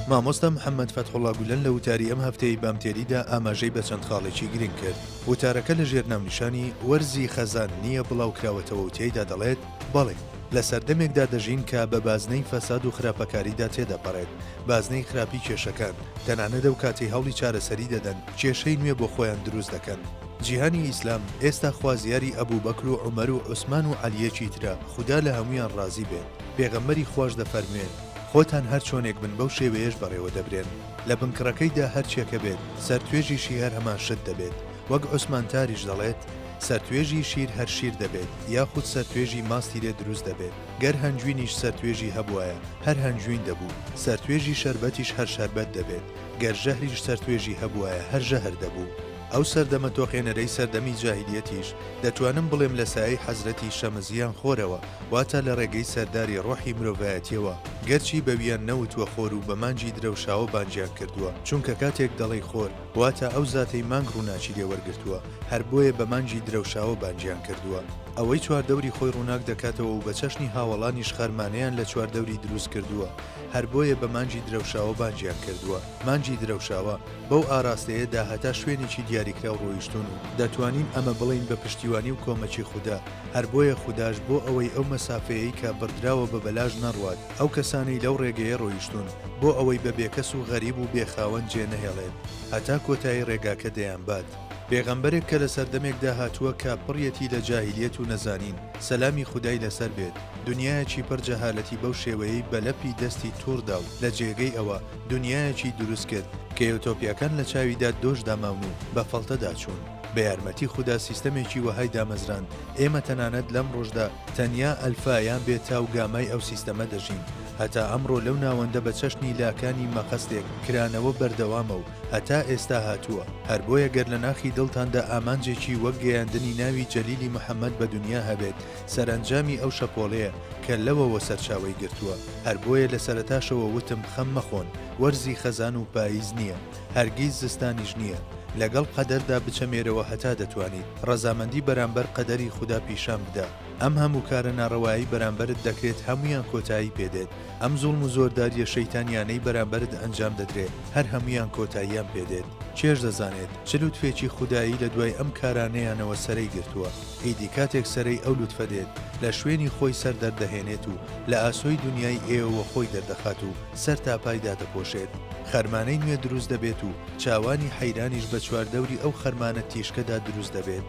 مامۆستا محەممەد فەتحوڵڵا گولەن لە وتاری ئەم هەفتەی بامتێریدا ئاماژەی بە چەند خاڵێکی گرنگ کرد. وتارەکە لە ژێر ناونیشانی وەرزی خەزان نییە بڵاوکراوەتەوە و تێیدا دەڵێت بەڵێ لە سەردەمێکدا دەژین کە بە بازنەی فەساد و خراپەکاریدا تێدەپەڕێت. بازنەی خراپی کێشەکان تەنانەت و کاتی هەوڵی چارەسەری دەدەن کێشەی نوێ بۆ خۆیان دروست دەکەن. جیهانی ئیسلام ئێستا خوازیاری ئەبوو بەکر و عومەر و عوسمان و عەلیەکی ترە خوددا لە هەمویان ڕازی بێت. پێغەمبەری خۆش دەفەرمێت خۆتان هەر چۆنێک بن بەو شێوەیەش بەڕێوە دەبرێن. لە بنکڕەکەیدا هەرچێکە بێت سەرتوێژیشی هەر هەمان شت دەبێت. وەک عوسمان تاریش دەڵێت سەرتوێژی شیر هەر شیر دەبێت یاخود سەرتوێژی ماستی لێ دروست دەبێت. گەر هەنجوینیش سەرتوێژی هەبوایە هەر هەنجوین دەبوو. سەرتوێژی شەربەتیش هەر شەربەت دەبێت. گەر ژەهریش سەرتوێژی هەبوایە هەر ژەهر دەبوو. ئەو سەردەمە تۆقێنەرەی سەردەمی جاهیلیەتیش دەتوانم بڵێم لە سایەی حەزرەتی شەمزیان خۆرەوە واتە لە ڕێگەی سەرداری ڕۆحی مرۆڤایەتیەوە گەرچی بەویان نەوتوە خۆر و بە مانجی درەوشاوە بانجیان کردووە چونکە کاتێک دەڵێی خۆر واتە ئەو زاتەی مانگ ڕووناچی لێ وەرگرتووە هەر بۆیە بە مانجی درەوشاوە بانجیان کردووە. ئەوەی چواردەوری خۆی ڕووناک دەکاتەوە و بە چەشنی هاوڵانیش خەرمانەیان لە چواردەوری دروست کردووە هەر بۆیە بە مانجی درەوشاوە بانجیان کردووە. مانجی درەوشاوە بەو ئاراستەیەدا هەتا شوێنێکی دیاریکرا و ڕۆیشتون و دەتوانین ئەمە بڵین بە پشتیوانی و کۆمەکی خوددا. هەر بۆیە خودداش بۆ ئەوەی ئەو مەسافەیەی کە بڕدراوە بە بەلاژ نەڕوات ئەو کەسانەی لەو ڕێگەیە ڕۆیشتون بۆ ئەوەی بە بێکەس و غەریب و بێخاوەن جێ نەهێڵێت هەتا کۆتایی ڕێگاکە دەیان بات. پێغەمبەرێک کە لە سەردەمێکدا هاتووە کە پڕیەتی لە جاهیلیەت و نەزانین سەلامی خودای لەسەر بێت دنیایەکی پڕ جەهالەتی بەو شێوەیەی بە لەپی دەستی تووردا و لە جێگەی ئەوە دنیایەکی دروست کرد کە ئۆتۆپیەکان لە چاویدا دۆش داماون و بە فەڵتەدا چوون. بە یارمەتی خوددا سیستەمێکی وەهای دامەزران ئێمە تەنانەت لەم ڕۆژدا تەنیا ئەلفایان بێت تا و گامای ئەو سیستەمە دەژین. هەتا ئەمڕۆ لەو ناوەندە بە چەشنی لاکانی مەخەستێک کرانەوە بەردەوامە و هەتا ئێستا هاتووە. هەر بۆیە گەر لە ناخی دڵتاندا ئامانجێکی وەک گەیاندنی ناوی جەلیلی محەممەد بە دنیا هەبێت سەرنجامی ئەو شەپۆڵەیە کە لەوەوە سەرچاوی گرتووە. هەر بۆیە لە سەرەتاشەوە وتم خەم مەخۆن وەرزی خەزان و پاییز نییە هەرگیز زستانیش نییە. لەگەڵ قەدەردا بچەمێرەوە هەتا دەتوانیت ڕەزامەندی بەرامبەر قەدەری خوددا پیشان بدە. ئەم هەموو کارە ناڕەوایی بەرامبەرت دەکرێت هەمویان کۆتایی پێدێت. ئەم زوڵم و زۆرداریە شەیتانیانەی بەرامبەرت ئەنجام دەدرێت هەر هەمویان کۆتاییان پێدێت. چێژ دەزانێت چ لوتفێکی خودایی لە دوای ئەم کارانەیانەوە سەرەی گرتووە. ئیدی کاتێک سەرەی ئەو لوتفە دێت لە شوێنی خۆی سەر دەردەهێنێت و لە ئاسۆی دنیای ئێوە خۆی دەردەخات و سەر تاپایدا دەپۆشێت. خەرمانەی نوێ دروست دەبێت و چاوانی حەیرانیش بە چواردەوری ئەو خەرمانە تیشکەدا دروست دەبێت.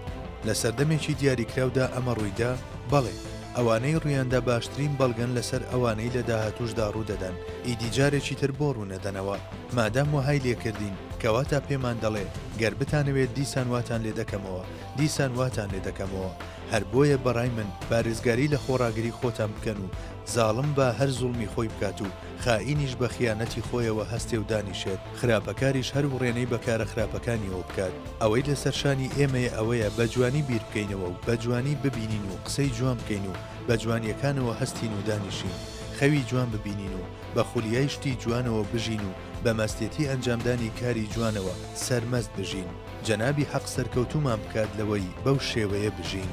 لە سەردەمێکی دیاریکراودا ئەمە ڕوویدا بەڵێ ئەوانەی ڕوویاندا باشترین بەڵگەن لەسەر ئەوانەی لە داهاتوشدا ڕوودەدەن ئیدی جارێکی تر بۆ ڕوونەدەنەوە مادام وهای لێکردین کەواتە پێمان دەڵێ گەر بتانەوێت دیسان واتان لێ دەکەمەوە دیسان واتان لێ دەکەمەوە. هەر بۆیە بەڕای من پارێزگاری لە خۆڕاگری خۆتان بکەن و زاڵم بە هەر زوڵمی خۆی بکات و خائینیش بە خیانەتی خۆیەوە هەستێ و دانیشێت خراپەکاریش هەر ڕێنەی بەکارە خراپەکانیەوە بکات. ئەوەی لەسەر شانی ئێمەیە ئەوەیە بە جوانی بیر بکەینەوە و بە جوانی ببینین و قسەی جوان بکەین و بە جوانیەکانەوە هەستین و دانیشین خەوی جوان ببینین و بە خولیای شتی جوانەوە بژین و بە مەستێتی ئەنجامدانی کاری جوانەوە سەرمەست بژین. جەنابی حەق سەرکەوتومان بکات لەوەی بەو شێوەیە بژین.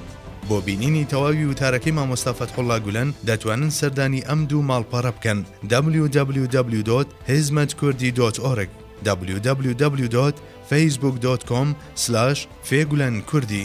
بۆ بینینی تەواوی وتارەکەی مامۆستا فەتحوڵڵا گولەن دەتوانن سەردانی ئەم دوو ماڵپەڕە بکەن www.hizmetkurdi.org www.facebook.com/fgulenkurdی